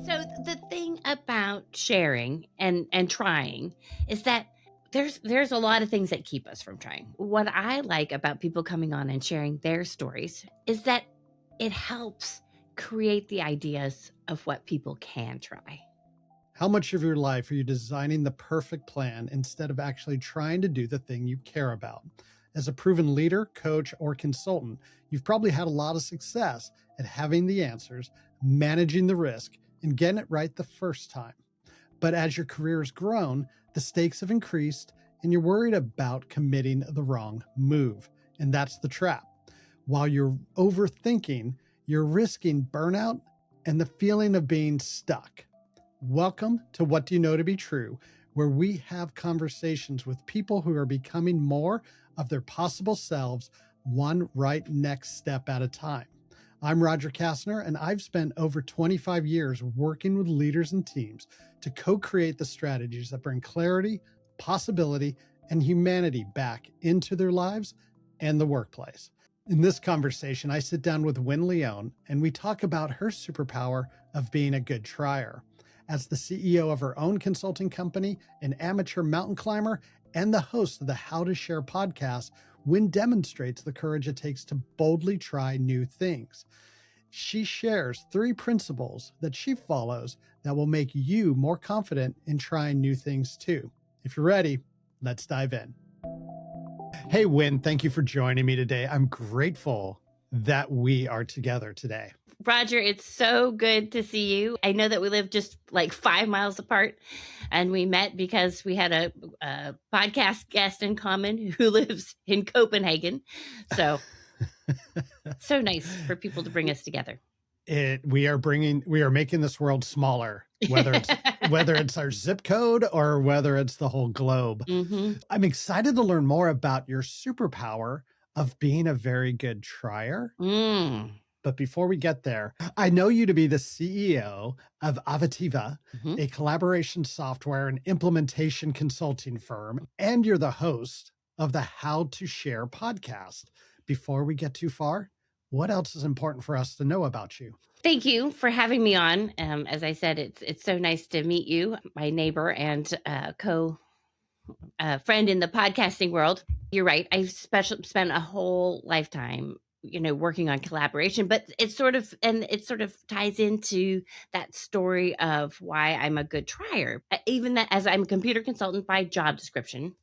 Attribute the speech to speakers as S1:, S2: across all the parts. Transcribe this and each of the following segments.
S1: So the thing about sharing and trying is that there's a lot of things that keep us from trying. What I like about people coming on and sharing their stories is that it helps create the ideas of what people can try.
S2: How much of your life are you designing the perfect plan instead of actually trying to do the thing you care about? As a proven leader, coach, or consultant, you've probably had a lot of success at having the answers, managing the risk, and getting it right the first time. But as your career has grown, the stakes have increased and you're worried about committing the wrong move. And that's the trap. While you're overthinking, you're risking burnout and the feeling of being stuck. Welcome to What Do You Know to Be True, where we have conversations with people who are becoming more of their possible selves, one right next step at a time. I'm Roger Kastner, and I've spent over 25 years working with leaders and teams to co-create the strategies that bring clarity, possibility, and humanity back into their lives and the workplace. In this conversation, I sit down with Wynne Leon, and we talk about her superpower of being a good trier. As the CEO of her own consulting company, an amateur mountain climber, and the host of the How to Share podcast, Wynne demonstrates the courage it takes to boldly try new things. She shares 3 principles that she follows that will make you more confident in trying new things too. If you're ready, let's dive in. Hey, Wynne, thank you for joining me today. I'm grateful that we are together today.
S1: Roger, it's so good to see you. I know that we live just like 5 miles apart, and we met because we had a podcast guest in common who lives in Copenhagen. So, so nice for people to bring us together.
S2: We are making this world smaller, whether it's our zip code or whether it's the whole globe.
S1: Mm-hmm.
S2: I'm excited to learn more about your superpower of being a very good trier. But before we get there, I know you to be the CEO of Avativa, a collaboration software and implementation consulting firm, and you're the host of the How to Share podcast. Before we get too far, what else is important for us to know about you?
S1: Thank you for having me on. As I said, it's so nice to meet you, my neighbor and friend in the podcasting world. You're right. I've spent a whole lifetime, working on collaboration, but it sort of ties into that story of why I'm a good trier. Even that, as I'm a computer consultant by job description,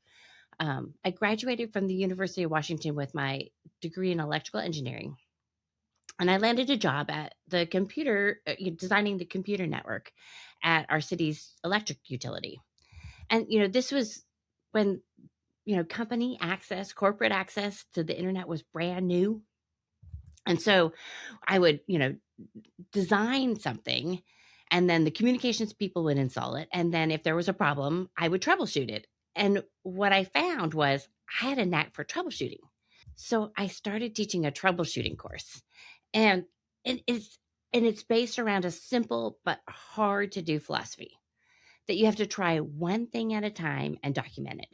S1: I graduated from the University of Washington with my degree in electrical engineering. And I landed a job at the designing the computer network at our city's electric utility. And, this was when, company access, corporate access to the internet was brand new. And so I would, design something, and then the communications people would install it. And then if there was a problem, I would troubleshoot it. And what I found was I had a knack for troubleshooting. So I started teaching a troubleshooting course. And it's based around a simple but hard to do philosophy that you have to try one thing at a time and document it.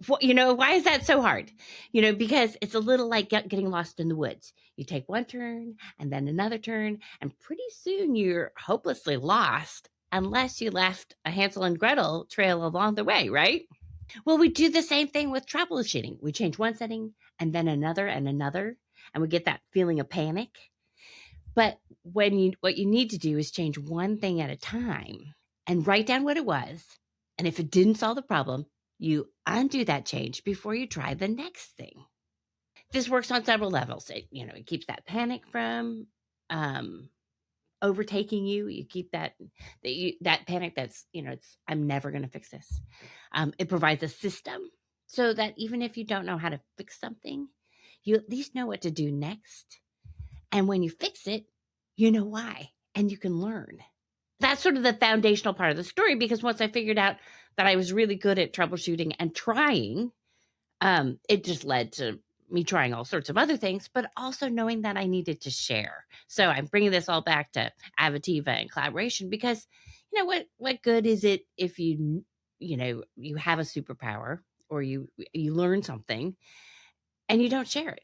S1: Why is that so hard? Because it's a little like getting lost in the woods. You take one turn and then another turn, and pretty soon you're hopelessly lost unless you left a Hansel and Gretel trail along the way, right? Well, we do the same thing with troubleshooting. We change one setting and then another, and we get that feeling of panic. But what you need to do is change one thing at a time and write down what it was. And if it didn't solve the problem, you undo that change before you try the next thing. This works on several levels. It keeps that panic from overtaking you. You keep that panic that's, I'm never going to fix this. It provides a system so that even if you don't know how to fix something, you at least know what to do next. And when you fix it, you know why, and you can learn. That's sort of the foundational part of the story, because once I figured out that I was really good at troubleshooting and trying, it just led to me trying all sorts of other things, but also knowing that I needed to share. So I'm bringing this all back to Avativa and collaboration, because what good is it if you have a superpower or you learn something and you don't share it?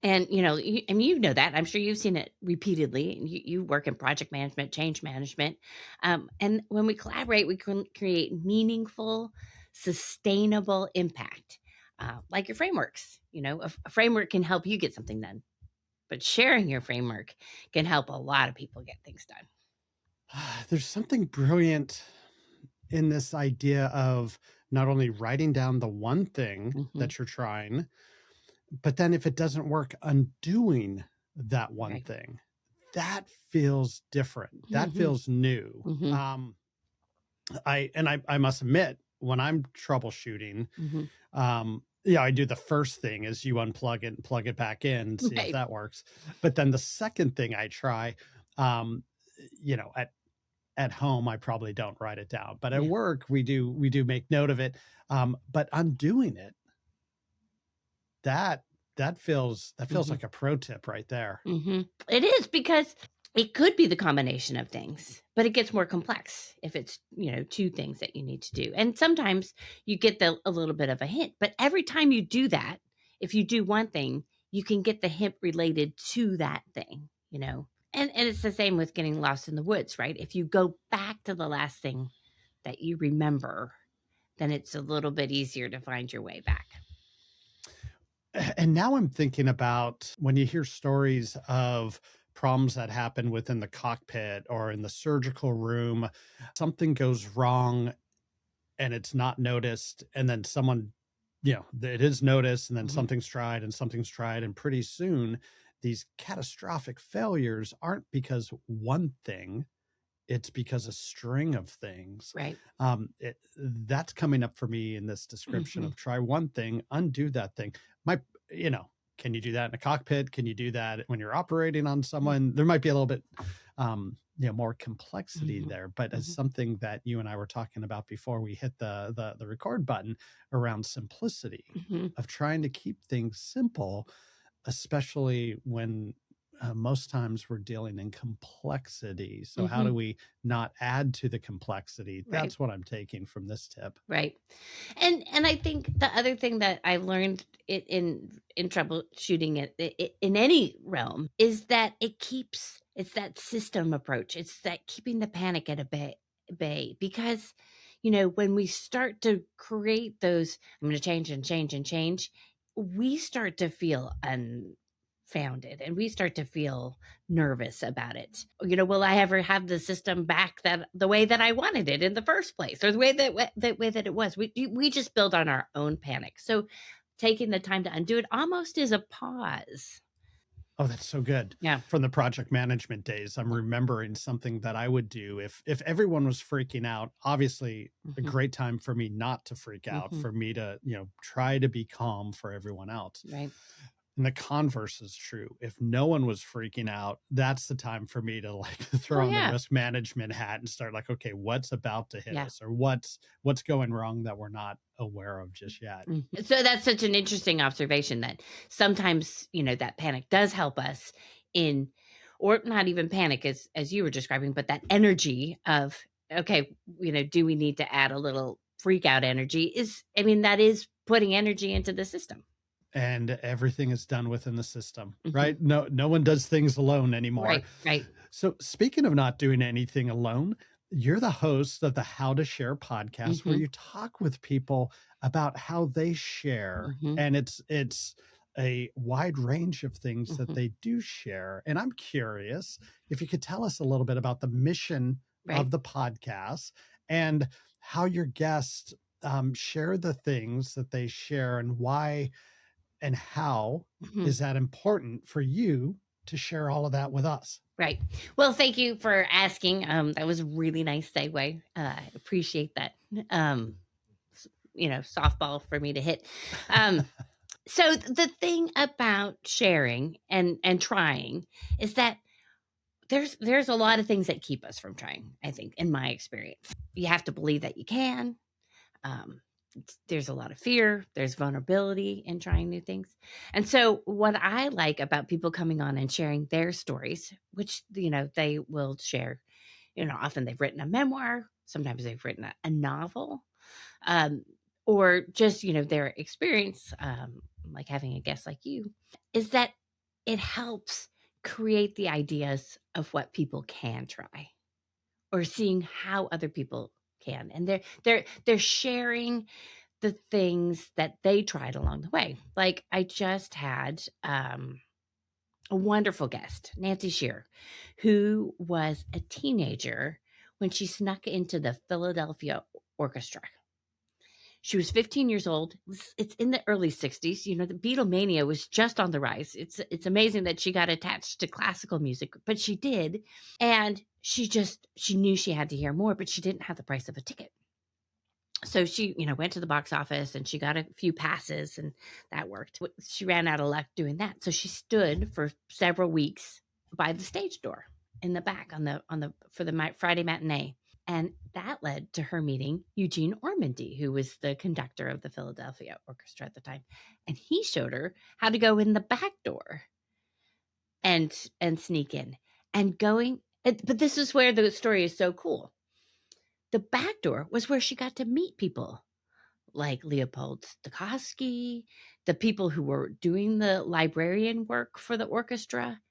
S1: And, I mean, you know that. I'm sure you've seen it repeatedly. And you work in project management, change management. And when we collaborate, we can create meaningful, sustainable impact, like your frameworks. A framework can help you get something done, but sharing your framework can help a lot of people get things done.
S2: There's something brilliant in this idea of not only writing down the one thing
S1: Hmm.
S2: that you're trying, but then if it doesn't work, undoing that one
S1: Right.
S2: thing. That feels different. That
S1: Hmm.
S2: feels new.
S1: Hmm.
S2: I must admit, when I'm troubleshooting,
S1: Hmm.
S2: yeah, I do the first thing is you unplug it and plug it back in and see if
S1: Right.
S2: that works. But then the second thing I try, um, at home, I probably don't write it down, but at
S1: Yeah.
S2: work, we do make note of it. But undoing it, that that feels
S1: Hmm.
S2: like a pro tip right there.
S1: It is because it could be the combination of things, but it gets more complex if it's, two things that you need to do. And sometimes you get a little bit of a hint, but every time you do that, if you do one thing, you can get the hint related to that thing. And it's the same with getting lost in the woods, right? If you go back to the last thing that you remember, then it's a little bit easier to find your way back.
S2: And now I'm thinking about when you hear stories of problems that happen within the cockpit or in the surgical room, something goes wrong and it's not noticed, and then someone, it is noticed, and then
S1: Mhm.
S2: something's tried, and pretty soon these catastrophic failures aren't because one thing, it's because a string of things.
S1: Right.
S2: That's coming up for me in this description
S1: Mhm.
S2: of try one thing, undo that thing. My, you know, can you do that in a cockpit? Can you do that when you're operating on someone? There might be a little bit, more complexity
S1: Mhm.
S2: there, but as
S1: Mhm.
S2: something that you and I were talking about before we hit the record button around simplicity
S1: Mhm.
S2: of trying to keep things simple, especially when most times we're dealing in complexity. So, how do
S1: Mhm.
S2: we not add to the complexity?
S1: Right.
S2: That's what I'm taking from this tip.
S1: Right. And I think the other thing that I learned in troubleshooting it in any realm is that it's that system approach. It's that keeping the panic at a bay because when we start to create those I'm going to change and change and change, we start to feel unfounded and we start to feel nervous about it. Will I ever have the system back that the way that I wanted it in the first place, or the way that it was? We just build on our own panic. So taking the time to undo it almost is a pause.
S2: Oh, that's so good.
S1: Yeah.
S2: From the project management days, I'm remembering something that I would do if everyone was freaking out. Obviously, a
S1: Hmm.
S2: great time for me not to freak out,
S1: Hmm.
S2: for me to, try to be calm for everyone else.
S1: Right.
S2: And the converse is true. If no one was freaking out, that's the time for me to like
S1: Oh
S2: throw on the
S1: yeah.
S2: risk management hat and start like, okay, what's about to hit
S1: Yeah.
S2: us, or what's going wrong that we're not aware of just yet.
S1: So that's such an interesting observation that sometimes, that panic does help us in or not even panic as you were describing, but that energy of, okay, do we need to add a little freak out energy is I mean, that is putting energy into the system.
S2: And everything is done within the system,
S1: Mhm.
S2: right? No one does things alone anymore.
S1: Right, right.
S2: So, speaking of not doing anything alone, you're the host of the How to Share podcast, where
S1: Mhm,
S2: you talk with people about how they share,
S1: mhm,
S2: and it's a wide range of things that
S1: mhm.
S2: they do share. And I'm curious if you could tell us a little bit about the mission
S1: Right,
S2: of the podcast and how your guests share the things that they share, and why and how
S1: mhm.
S2: is that important for you to share all of that with us?
S1: Right. Well, thank you for asking, that was a really nice segue, I appreciate that, s softball for me to hit. Um So the thing about sharing and trying is that there's a lot of things that keep us from trying, I think, in my experience. You have to believe that you can. Um, there's a lot of fear, there's vulnerability in trying new things. And so what I like about people coming on and sharing their stories, which they will share, often they've written a memoir, sometimes they've written a novel, um, or just their experience, like having a guest like you, is that it helps create the ideas of what people can try or seeing how other people can. And they're sharing the things that they tried along the way. Like I just had a wonderful guest, Nancy Shearer, who was a teenager when she snuck into the Philadelphia Orchestra. She was 15 years old. It's in the early 60s. You know, the Beatlemania was just on the rise. It's amazing that she got attached to classical music, but she did. And she knew she had to hear more, but she didn't have the price of a ticket. So she, went to the box office and she got a few passes and that worked. She ran out of luck doing that. So she stood for several weeks by the stage door in the back for the Friday matinee. And that led to her meeting Eugene Ormandy, who was the conductor of the Philadelphia Orchestra at the time. And he showed her how to go in the back door and sneak in and but this is where the story is so cool. The back door was where she got to meet people like Leopold Stokowski, the people who were doing the librarian work for the orchestra.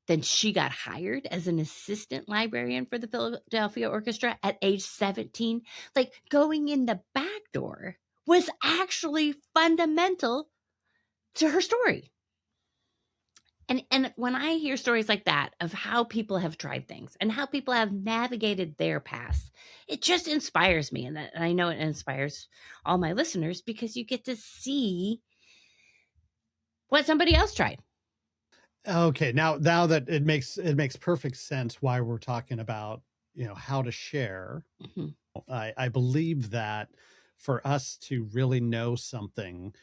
S1: Then she got hired as an assistant librarian for the Philadelphia Orchestra at age 17. Like going in the back door was actually fundamental to her story. And when I hear stories like that of how people have tried things and how people have navigated their paths, it just inspires me. And I know it inspires all my listeners because you get to see what somebody else tried.
S2: Okay, now that it makes perfect sense why we're talking about, how to share.
S1: Mhm,
S2: I believe that for us to really know something,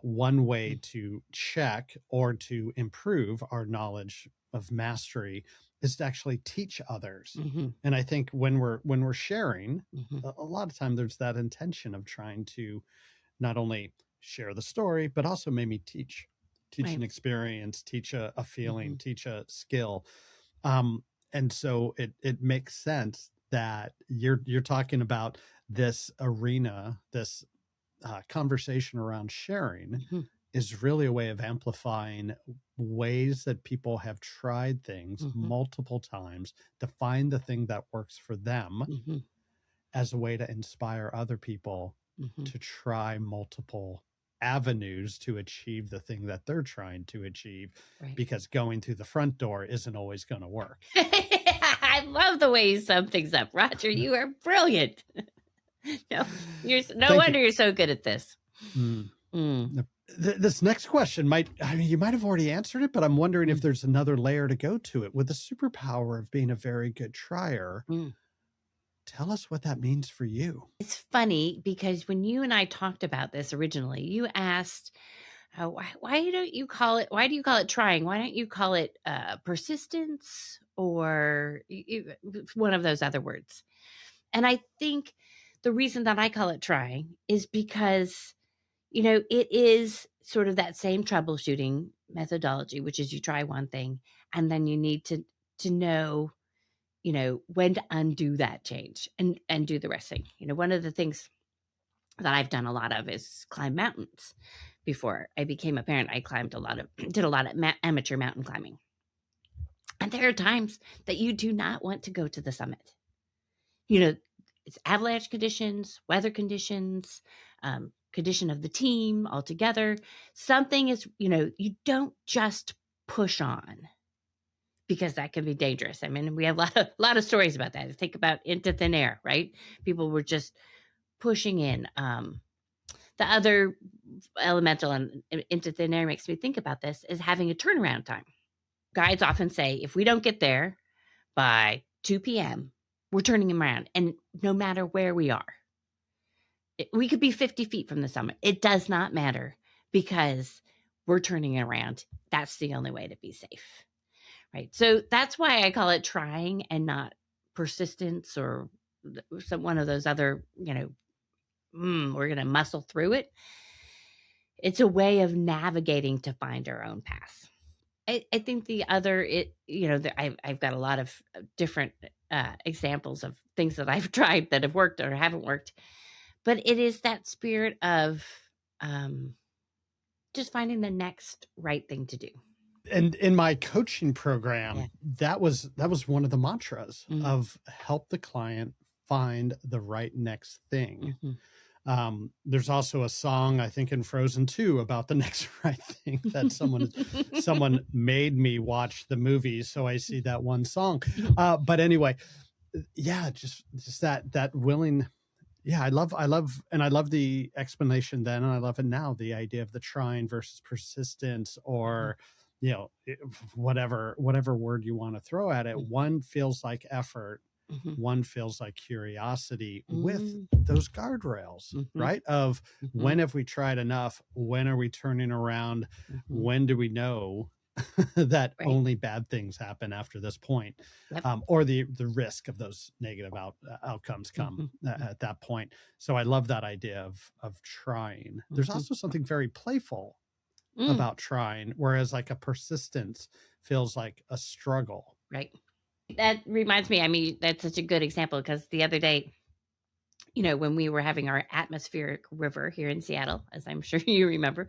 S2: one way
S1: mm,
S2: to check or to improve our knowledge of mastery is to actually teach others.
S1: mhm,
S2: And I think when we're sharing,
S1: mhm.
S2: a lot of time there's that intention of trying to not only share the story, but also maybe teach
S1: Right.
S2: an experience, teach a feeling,
S1: Mhm,
S2: teach a skill. Um, and so it makes sense that you're talking about this arena, this conversation around sharing
S1: mhm,
S2: is really a way of amplifying ways that people have tried things
S1: mhm,
S2: multiple times to find the thing that works for them
S1: mhm,
S2: as a way to inspire other people
S1: mhm.
S2: to try multiple avenues to achieve the thing that they're trying to achieve,
S1: Right.
S2: because going through the front door isn't always going to work.
S1: I love the way you sum things up, Roger. You are brilliant. No, no
S2: Thank you.
S1: wonder you're so good at this.
S2: Mm.
S1: Mm,
S2: This next question you might have already answered it, but I'm wondering if
S1: mm,
S2: there's another layer to go to it. With the superpower of being a very good trier,
S1: mm.
S2: tell us what that means for you.
S1: It's funny because when you and I talked about this originally, you asked, why don't you call it? Why do you call it trying? Why don't you call it persistence or one of those other words?" And I think the reason that I call it trying is because it is sort of that same troubleshooting methodology, which is you try one thing and then you need to know when to undo that change and do the rest thing. One of the things that I've done a lot of is climb mountains. Before I became a parent, I climbed a lot of did a lot of amateur mountain climbing. And there are times that you do not want to go to the summit. You know, it's avalanche conditions, weather conditions, condition of the team altogether. Something is, you don't just push on because that can be dangerous. I mean, we have a lot of stories about that. Think about Into Thin Air, right? People were just pushing in. The other elemental and Into Thin Air makes me think about this is having a turnaround time. Guides often say if we don't get there by 2 p.m., we're turning them around. And no matter where we are, we could be 50 feet from the summit. It does not matter because we're turning it around. That's the only way to be safe. Right. So that's why I call it trying and not persistence or one of those other, we're going to muscle through it. It's a way of navigating to find our own path. I think the other, I've got a lot of different examples of things that I've tried that have worked or haven't worked, but it is that spirit of um, just finding the next right thing to do.
S2: And in my coaching program,
S1: Yeah.
S2: that was one of the mantras
S1: Mm,
S2: of help the client find the right next thing.
S1: mhm.
S2: There's also a song, I think in Frozen 2 about the next right thing that someone made me watch the movie. So I see that one song. But anyway, yeah, just that willing. Yeah, I love the explanation then, and I love it now. The idea of the trying versus persistence,
S1: Mhm,
S2: or whatever word you want to throw at it.
S1: mhm,
S2: One feels like effort,
S1: mhm.
S2: one feels like curiosity, with
S1: Mm,
S2: those guardrails,
S1: mhm,
S2: right? Of when
S1: mhm,
S2: have we tried enough? When are we turning around?
S1: mhm.
S2: When do we know that
S1: Right.
S2: only bad things happen after this point,
S1: Yep.
S2: or the risk of those negative outcomes come
S1: Mhm, mhm,
S2: at that point. So I love that idea of trying. There's
S1: mhm.
S2: also something very playful
S1: Mm,
S2: about trying, whereas like a persistence feels like a struggle.
S1: right. That reminds me, I mean, that's such a good example because the other day, when we were having our atmospheric river here in Seattle, as I'm sure you remember,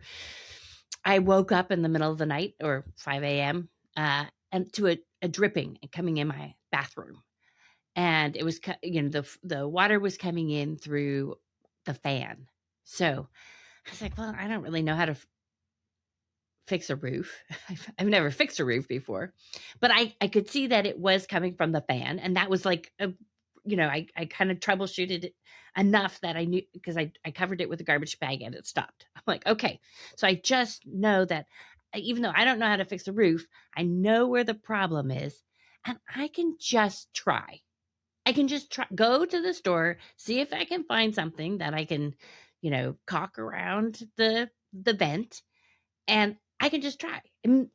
S1: I woke up in the middle of the night or 5 a.m. And to a dripping coming in my bathroom, and it was, the water was coming in through the fan. So I was like, well, I don't really know how to fix a roof. I've never fixed a roof before, but I could see that it was coming from the fan, and that was like I kind of troubleshooted it enough that I knew because I covered it with a garbage bag and it stopped. I'm like, okay, so I just know that even though I don't know how to fix a roof, I know where the problem is, and I can just try. I can just try go to the store, see if I can find something that I can, caulk around the vent, and I can just try. I'm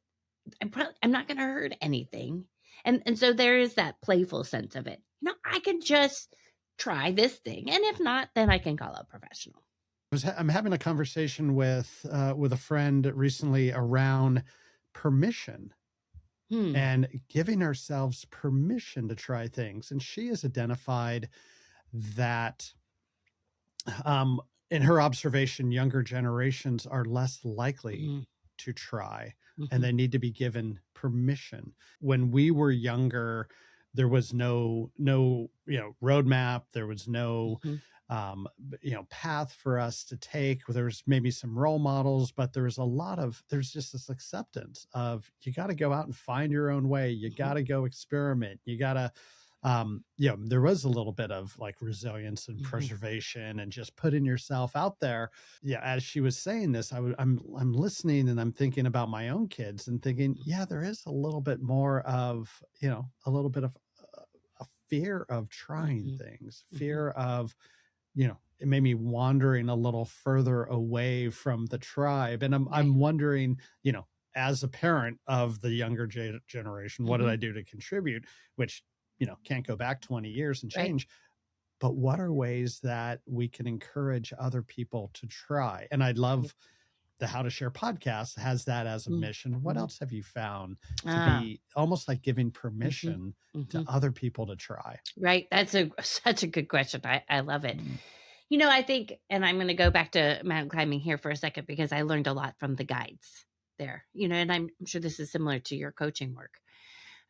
S1: not gonna hurt anything, and so there is that playful sense of it. I can just try this thing, and if not, then I can call a professional.
S2: I'm having a conversation with a friend recently around permission
S1: Hmm.
S2: and giving ourselves permission to try things. And she has identified that, in her observation, younger generations are less likely
S1: Mhm.
S2: to try, and
S1: Mhm.
S2: they need to be given permission. When we were younger, there was no roadmap. There was no
S1: Mhm.
S2: path for us to take. There was maybe some role models, but there's just this acceptance of, you got to go out and find your own way. You
S1: Mhm.
S2: got to go experiment. You got to there was a little bit of like resilience and
S1: Mhm.
S2: preservation and just putting yourself out there. Yeah, as she was saying this, I'm listening and I'm thinking about my own kids and thinking, yeah, there is a little bit more of, a little bit of a fear of trying
S1: Mhm.
S2: things,
S1: Mhm.
S2: fear of, it made me wandering a little further away from the tribe. And
S1: Right.
S2: I'm wondering, as a parent of the younger generation, what did I
S1: Mhm.
S2: do to contribute? Which, can't go back 20 years and
S1: Right.
S2: change. But what are ways that we can encourage other people to try? And I
S1: Right.
S2: love the How to Share podcast has that as a
S1: Mm.
S2: mission. What
S1: Mhm.
S2: else have you found to
S1: Ah.
S2: be almost like giving
S1: Mhm.
S2: permission to
S1: Mhm.
S2: other people to try?
S1: Right. That's a such a good question. I love it.
S2: Mm.
S1: I think, and I'm going to go back to mountain climbing here for a second because I learned a lot from the guides there. And I'm sure this is similar to your coaching work.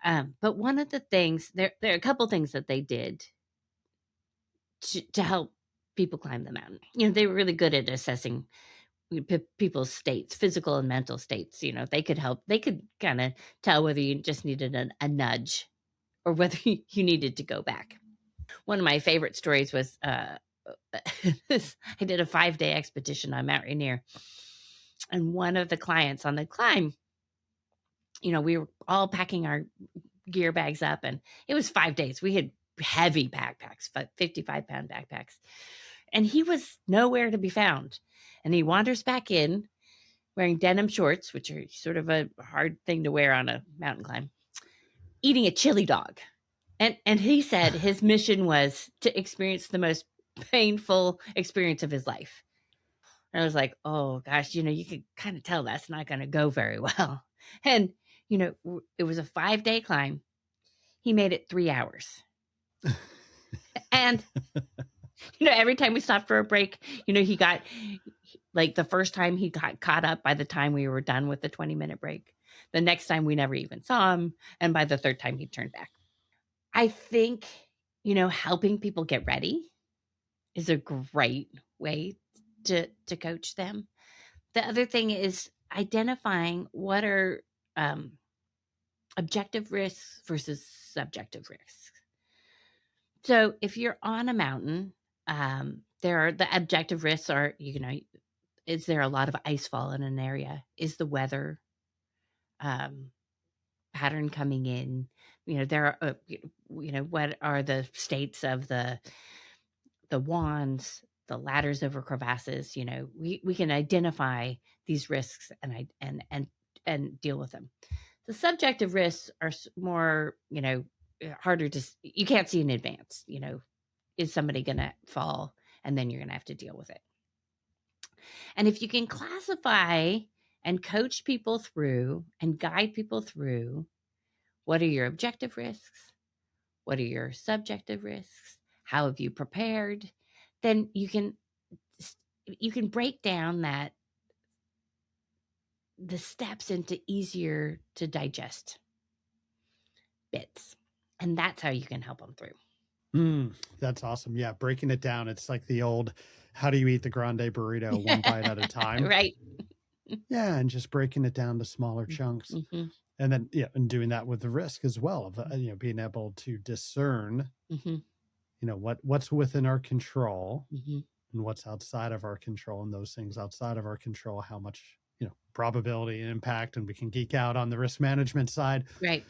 S1: But one of the things there are a couple things that they did to help people climb the mountain. They were really good at assessing people's states, physical and mental states. They could help. They could kind of tell whether you just needed a nudge or whether you needed to go back. One of my favorite stories was I did a 5-day expedition on Mount Rainier, and one of the clients on the climb, we were all packing our gear bags up, and it was 5 days. We had heavy backpacks, 55-pound backpacks, and he was nowhere to be found. And he wanders back in wearing denim shorts, which are sort of a hard thing to wear on a mountain climb, eating a chili dog. And he said his mission was to experience the most painful experience of his life. And I was like, "Oh gosh, you could kinda tell that's not gonna go very well." And, it was a 5-day climb. He made it 3 hours. And, every time we stopped for a break, he got like, the first time he got caught up by the time we were done with the 20-minute break. The next time we never even saw him, and by the third time he turned back. I think, helping people get ready is a great way to coach them. The other thing is identifying what are objective risks versus subjective risks. So if you're on a mountain, there are the objective risks are, is there a lot of ice fall in an area? Is the weather um, pattern coming in? There are, what are the states of the wands, the ladders over crevasses? We can identify these risks and deal with them. The subjective risks are more, harder to, you can't see in advance. Is somebody going to fall? And then you're going to have to deal with it. And if you can classify and coach people through and guide people through what are your objective risks, what are your subjective risks, how have you prepared, then you can break down the steps into easier to digest bits. And that's how you can help them through.
S2: That's awesome. Yeah, breaking it down. It's like the old, how do you eat the grande burrito one bite at a time?
S1: Right.
S2: Yeah, and just breaking it down to smaller chunks.
S1: Mm-hmm.
S2: And then, and doing that with the risk as well of, being able to discern, what's within our control and what's outside of our control, and those things outside of our control, how much, probability and impact, and we can geek out on the risk management side.
S1: Right.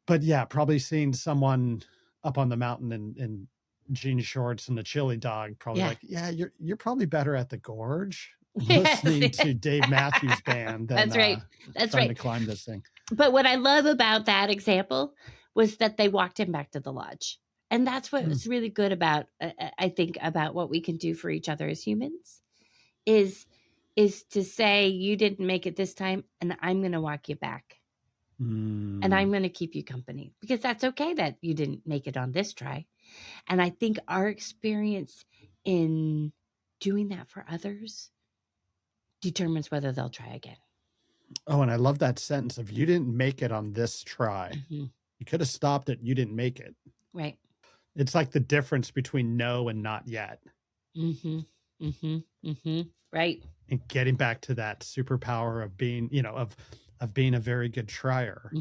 S2: But yeah, probably seeing someone up on the mountain in jean shorts and a chili dog, probably like, yeah, you're probably better at the gorge listening to Dave Matthews Band than
S1: That's right. That's
S2: trying
S1: right.
S2: to climb this thing.
S1: But what I love about that example was that they walked him back to the lodge. And that's what was really good about, I think, about what we can do for each other as humans is to say, you didn't make it this time, and I'm going to walk you back. And I'm going to keep you company, because that's okay that you didn't make it on this try. And I think our experience in doing that for others determines whether they'll try again.
S2: Oh, and I love that sentence of, you didn't make it on this try. You could have stopped it. You didn't make it.
S1: Right.
S2: It's like the difference between no and not yet.
S1: Right.
S2: And getting back to that superpower of being, of being a very good trier,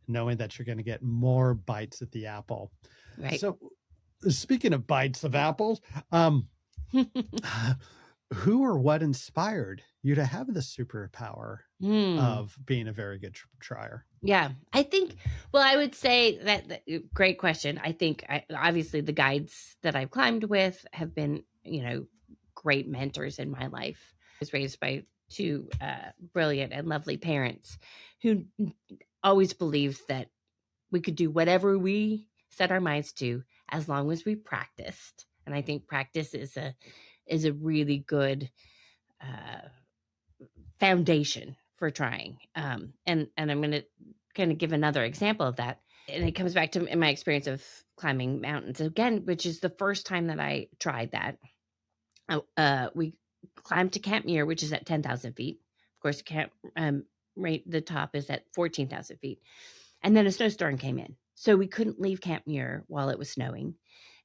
S2: knowing that you're going to get more bites at the apple.
S1: Right.
S2: So speaking of bites of apples, who or what inspired you to have the superpower of being a very good trier?
S1: Yeah, I think, I would say that great question. I think obviously the guides that I've climbed with have been, great mentors in my life. I was raised by two brilliant and lovely parents who always believed that we could do whatever we set our minds to as long as we practiced. And I think practice is a really good foundation for trying. And I'm going to kind of give another example of that. And it comes back to my experience of climbing mountains again, which is the first time that I tried that. We climbed to Camp Muir, which is at 10,000 feet. Of course, the top is at 14,000 feet. And then a snowstorm came in. So we couldn't leave Camp Muir while it was snowing,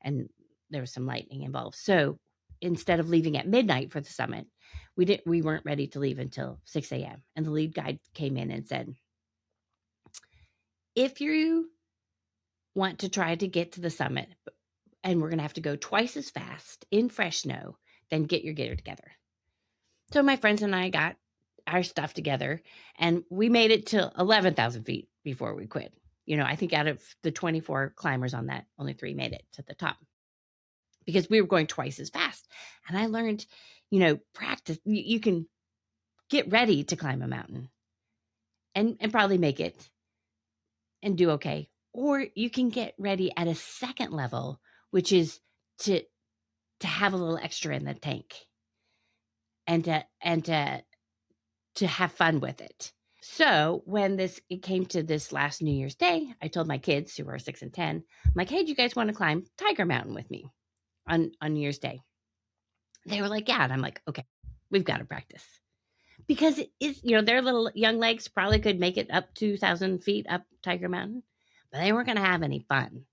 S1: and there was some lightning involved. So instead of leaving at midnight for the summit, we weren't ready to leave until 6 a.m. And the lead guide came in and said, if you want to try to get to the summit, and we're going to have to go twice as fast in fresh snow, then get your gear together. So my friends and I got our stuff together, and we made it to 11,000 feet before we quit. I think out of the 24 climbers on that, only 3 made it to the top, because we were going twice as fast. And I learned, practice. You can get ready to climb a mountain and probably make it and do okay. Or you can get ready at a second level, which is to have a little extra in the tank and to have fun with it. So when it came to this last New Year's Day, I told my kids, who are 6 and 10, I'm like, hey, do you guys want to climb Tiger Mountain with me on New Year's Day? They were like, yeah. And I'm like, okay, we've got to practice. because it is, you know, their little young legs probably could make it up 2,000 feet up Tiger Mountain, but they weren't gonna have any fun.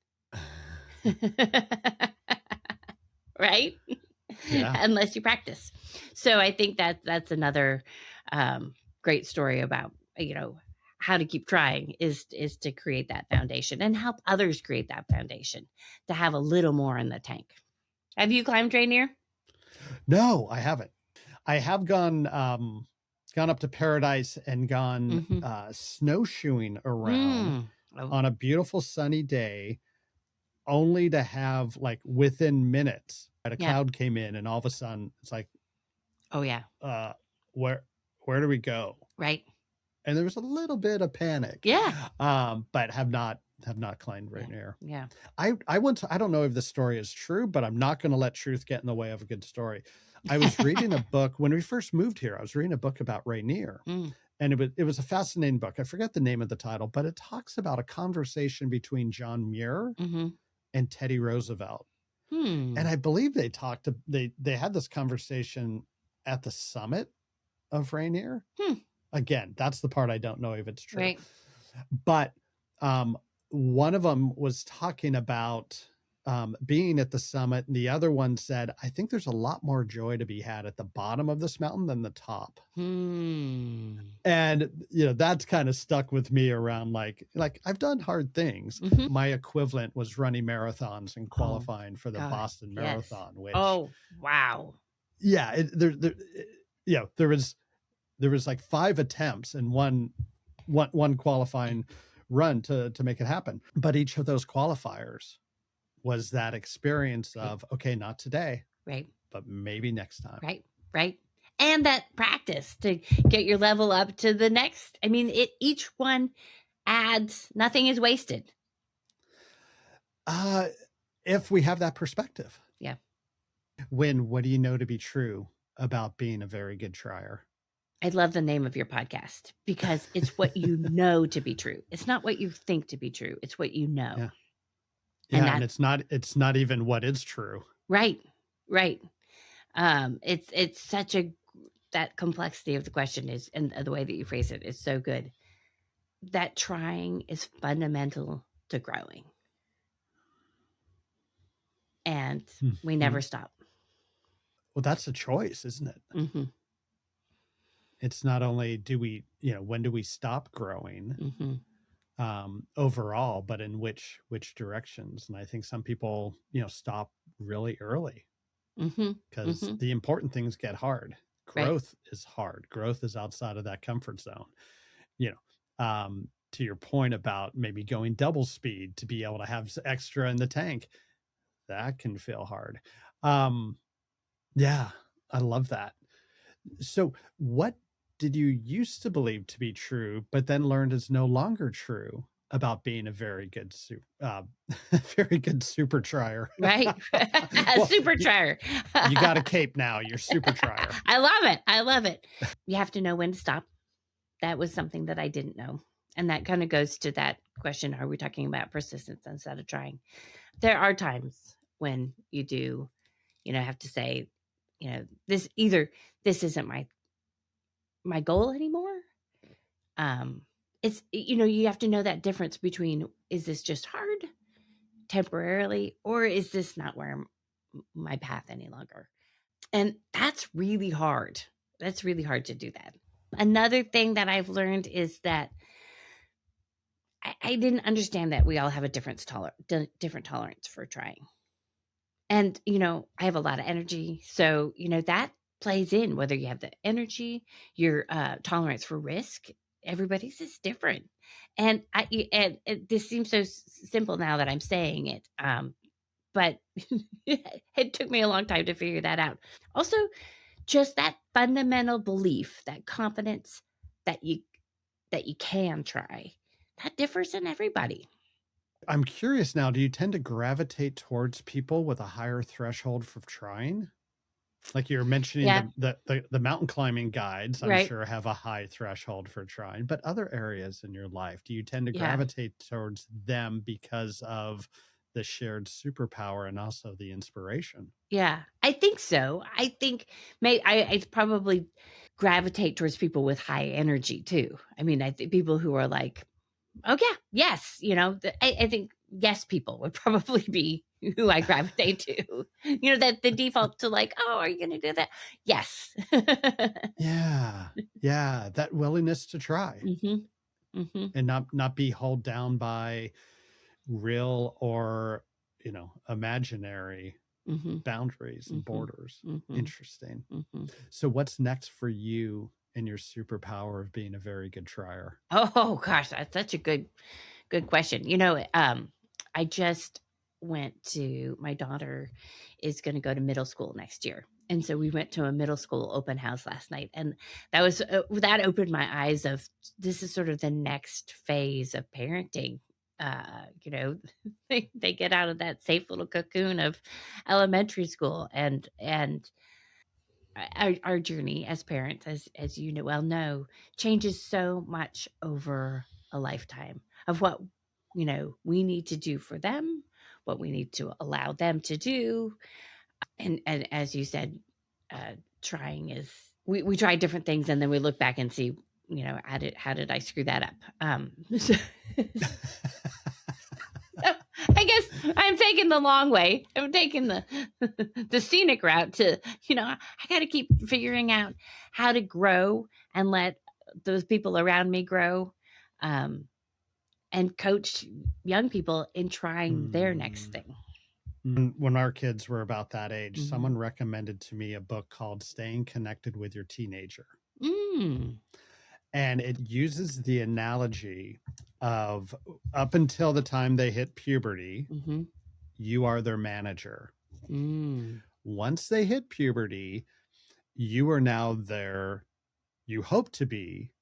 S1: Right?
S2: Yeah.
S1: Unless you practice. So I think that that's another, great story about, you know, how to keep trying is to create that foundation and help others create that foundation to have a little more in the tank. Have you climbed Rainier?
S2: No, I haven't. I have gone up to Paradise and gone
S1: Mhm.
S2: snowshoeing around
S1: Mm. Oh,
S2: on a beautiful sunny day, only to have like within minutes, right, a
S1: yeah.
S2: cloud came in and all of a sudden it's like,
S1: Oh, yeah.
S2: uh, where where do we go?
S1: Right.
S2: And there was a little bit of panic,
S1: Yeah.
S2: but have not climbed
S1: Yeah.
S2: Rainier.
S1: Yeah.
S2: I once I don't know if this story is true, but I'm not gonna let truth get in the way of a good story. I was reading a book when we first moved here. I was reading a book about Rainier,
S1: Mm.
S2: and it was a fascinating book. I forget the name of the title, but it talks about a conversation between John Muir
S1: Mhm.
S2: and Teddy Roosevelt. And
S1: Hmm.
S2: I believe they had this conversation at the summit of Rainier.
S1: Hmm.
S2: Again, that's the part I don't know if it's true.
S1: Right.
S2: But um, one of them was talking about being at the summit, and the other one said, "I think there's a lot more joy to be had at the bottom of this mountain than the top."
S1: Hmm.
S2: And that's kind of stuck with me around like I've done hard things.
S1: Mhm.
S2: My equivalent was running marathons and
S1: Oh,
S2: qualifying for the
S1: God.
S2: Boston
S1: Yes.
S2: Marathon, which
S1: Oh, wow.
S2: yeah, there was like 5 attempts and one qualifying run to make it happen. But each of those qualifiers was that experience
S1: Right.
S2: of, okay, not today,
S1: Right.
S2: but maybe next time.
S1: Right, right. And that practice to get your level up to the next. I mean, each one adds, nothing is wasted.
S2: Uh, if we have that perspective.
S1: Yeah.
S2: When what do you know to be true about being a very good trier?
S1: I love the name of your podcast because it's what you know to be true. It's not what you think to be true. It's what you know.
S2: Yeah.
S1: And
S2: Yeah, and
S1: that
S2: it's not even what is true.
S1: right, right. It's such a that complexity of the question is and the way that you phrase it is so good. That trying is fundamental to growing. And we never
S2: Mhm.
S1: stop.
S2: Well, that's a choice, isn't it?
S1: Mhm.
S2: It's not only do we, when do we stop growing,
S1: Mhm.
S2: overall, but in which directions. And I think some people, stop really early
S1: Mhm.
S2: because
S1: Mhm.
S2: the important things get hard.
S1: Right.
S2: Growth is hard. Growth is outside of that comfort zone. You to your point about maybe going double speed to be able to have extra in the tank, that can feel hard. Um, yeah, I love that. So, what did you used to believe to be true, but then learned is no longer true about being a very good very good super trier?
S1: Right.
S2: Well,
S1: Super
S2: you,
S1: trier.
S2: you got a cape now. You're super trier.
S1: I love it. I love it. You have to know when to stop. That was something that I didn't know. And that kind of goes to that question, are we talking about persistence instead of trying? There are times when you do, have to say, this isn't my goal anymore. Um it's you have to know that difference between, is this just hard temporarily, or is this not where my path any longer? And that's really hard. That's really hard to do that. Another thing that I've learned is that I didn't understand that we all have a different tolerance for trying. And, I have a lot of energy. So, that plays in whether you have the energy, your tolerance for risk. Everybody's is different. And this seems so simple now that I'm saying it. But it took me a long time to figure that out. Also, just that fundamental belief, that confidence that you can try, that differs in everybody.
S2: I'm curious now. Do you tend to gravitate towards people with a higher threshold for trying? Like you're mentioning
S1: Yeah,
S2: the mountain climbing guides, I'm
S1: right.
S2: sure have a high threshold for trying, but other areas in your life, do you tend to
S1: Yeah.
S2: gravitate towards them because of the shared superpower and also the inspiration.
S1: Yeah, I think so. I think I probably gravitate towards people with high energy too. I mean, I think people who are like, "Oh, yeah, yes," I think yes people would probably be who I gravitate to. That the default to like, "Oh, are you gonna do that?" Yes.
S2: Yeah. Yeah, that willingness to try
S1: Mhm, mhm,
S2: and not be held down by real or, imaginary
S1: mhm,
S2: boundaries and
S1: mhm,
S2: borders.
S1: mhm,
S2: Interesting.
S1: mhm.
S2: So what's next for you in your superpower of being a very good trier?
S1: Oh gosh, that's such a good question. I just went to my daughter is gonna go to middle school next year, and so we went to a middle school open house last night, and that opened my eyes of this is sort of the next phase of parenting. You know, they get out of that safe little cocoon of elementary school, and our journey as parents, as well know, changes so much over a lifetime of what we need to do for them, what we need to allow them to do, and as you said, trying is we try different things and then we look back and see how did I screw that up. I guess I'm taking the long way. I'm taking the the scenic route to, I got to keep figuring out how to grow and let those people around me grow, um, and coach young people in trying their next
S2: Mm.
S1: thing.
S2: When our kids were about that age,
S1: Mhm.
S2: someone recommended to me a book called Staying Connected with Your Teenager.
S1: Mm.
S2: And it uses the analogy of up until the time they hit puberty,
S1: Mhm.
S2: you are their manager.
S1: Mm.
S2: Once they hit puberty, you are now you hope to be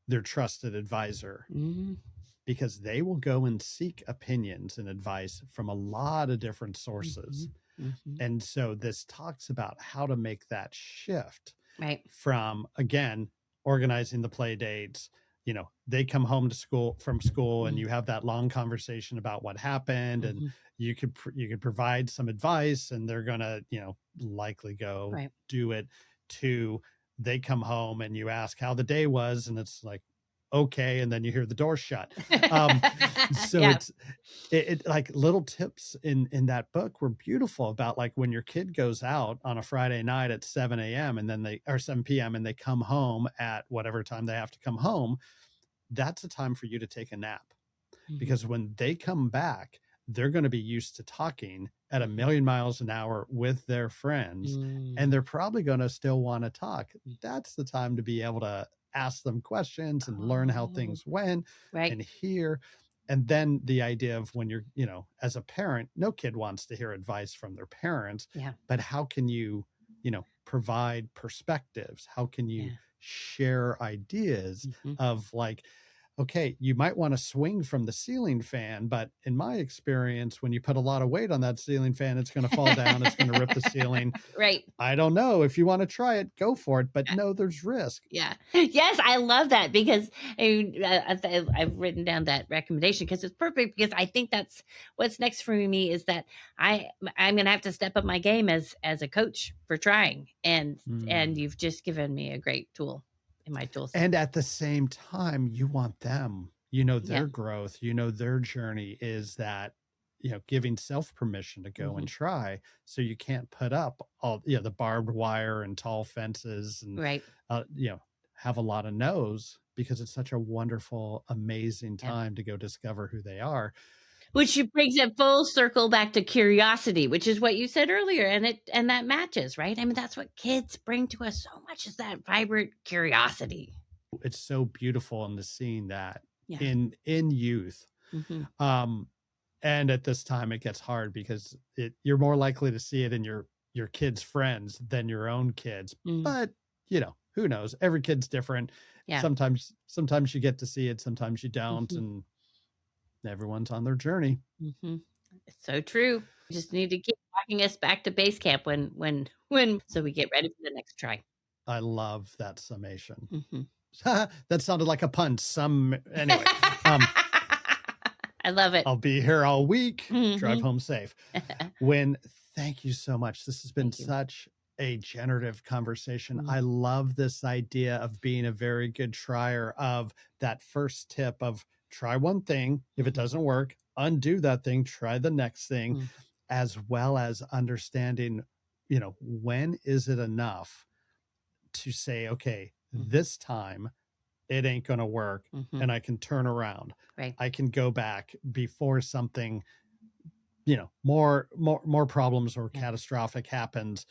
S2: their trusted advisor
S1: Mhm.
S2: because they will go and seek opinions and advice from a lot of different sources.
S1: Mhm. Mhm.
S2: And so this talks about how to make that shift
S1: Right.
S2: from, again, organizing the play dates. They come home to school from school and
S1: Mm.
S2: you have that long conversation about what happened, and
S1: Mhm.
S2: you could provide some advice and they're going to, likely go
S1: Right.
S2: do it. To they come home and you ask how the day was and it's like, okay, and then you hear the door shut. um so
S1: Yeah.
S2: it like little tips in that book were beautiful about like when your kid goes out on a Friday night at 7 a.m. and then they or 7 p.m. and they come home at whatever time they have to come home. That's a time for you to take a nap,
S1: Mhm.
S2: because when they come back, they're going to be used to talking at a
S1: Mhm.
S2: million miles an hour with their friends, and
S1: Mm.
S2: they're probably going to still want to talk. That's the time to be able to ask them questions and learn how
S1: Oh,
S2: things went
S1: right.
S2: and hear. And then the idea of when you're, as a parent, no kid wants to hear advice from their parents,
S1: Yeah.
S2: but how can you, provide perspectives? How can you
S1: Yeah.
S2: share ideas
S1: Mhm.
S2: of like, okay, you might want to swing from the ceiling fan, but in my experience, when you put a lot of weight on that ceiling fan, it's going to fall down, it's going to rip the ceiling.
S1: Right.
S2: I don't know. If you want to try it, go for it, but no, there's risk.
S1: Yeah. Yes, I love that because I've written down that recommendation because it's perfect because I think that's what's next for me is that I'm gonna have to step up my game as a coach for trying, and
S2: Mm.
S1: you've just given me a great tool in my tool set.
S2: And at the same time, you want them,
S1: Yeah.
S2: their growth, their journey is that, giving self permission to go and
S1: Mhm.
S2: try. So you can't put up all, the barbed wire and tall fences and,
S1: Right.
S2: uh, you know, have a lot of no's, because it's such a wonderful, amazing
S1: Yeah.
S2: time to go discover who they are.
S1: Which brings it full circle back to curiosity, which is what you said earlier, and that matches, right? I mean, that's what kids bring to us so much is that vibrant curiosity.
S2: It's so beautiful in the seeing that
S1: Yeah.
S2: in youth.
S1: Mhm.
S2: Um, and at this time, it gets hard because you're more likely to see it in your kids' friends than your own kids.
S1: Mm.
S2: But who knows? Every kid's different.
S1: Yeah.
S2: Sometimes you get to see it, sometimes you don't,
S1: Mhm.
S2: and everyone's on their journey.
S1: Mhm. It's so true. Just need to keep walking us back to base camp when so we get ready for the next try.
S2: I love that summation.
S1: Mhm.
S2: That sounded like a pun. Some anyway. Um,
S1: I love it.
S2: I'll be here all week. Drive
S1: Mhm.
S2: home safe. Wynne, thank you so much. This has been
S1: Thank you.
S2: such a generative conversation.
S1: Mm,
S2: I love this idea of being a very good trier of that first tip of try one thing. If it
S1: mhm,
S2: doesn't work, undo that thing, try the next thing,
S1: mm,
S2: as well as understanding, when is it enough to say, okay,
S1: mhm,
S2: this time it ain't going to work
S1: mhm.
S2: and I can turn around.
S1: Right.
S2: I can go back before something, more problems or
S1: Yeah.
S2: catastrophic happens.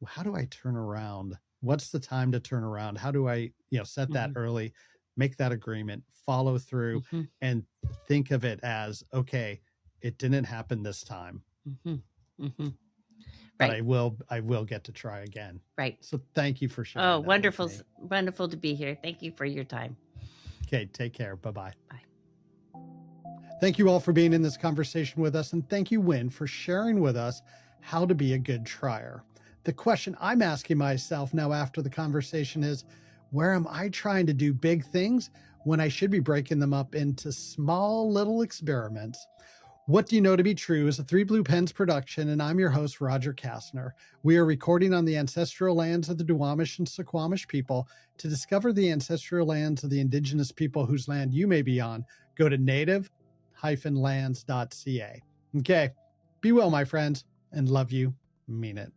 S2: How do I turn around? What's the time to turn around? How do I, set that
S1: Mhm,
S2: early, make that agreement, follow through,
S1: mhm,
S2: and think of it as, okay, it didn't happen this time,
S1: mhm, mhm.
S2: but
S1: Right.
S2: I will get to try again.
S1: Right.
S2: So thank you for
S1: Oh,
S2: sharing that with
S1: wonderful,
S2: me.
S1: wonderful to be here. Thank you for your time.
S2: Okay, take care. Bye-bye.
S1: Bye.
S2: Thank you all for being in this conversation with us. And thank you, Wynne, for sharing with us how to be a good trier. The question I'm asking myself now after the conversation is, where am I trying to do big things when I should be breaking them up into small little experiments? What Do You Know to Be True is a Three Blue Pens production, and I'm your host, Roger Kastner. We are recording on the ancestral lands of the Duwamish and Suquamish people. To discover the ancestral lands of the indigenous people whose land you may be on, go to native-lands.ca. Okay, be well, my friends, and love you. Mean it.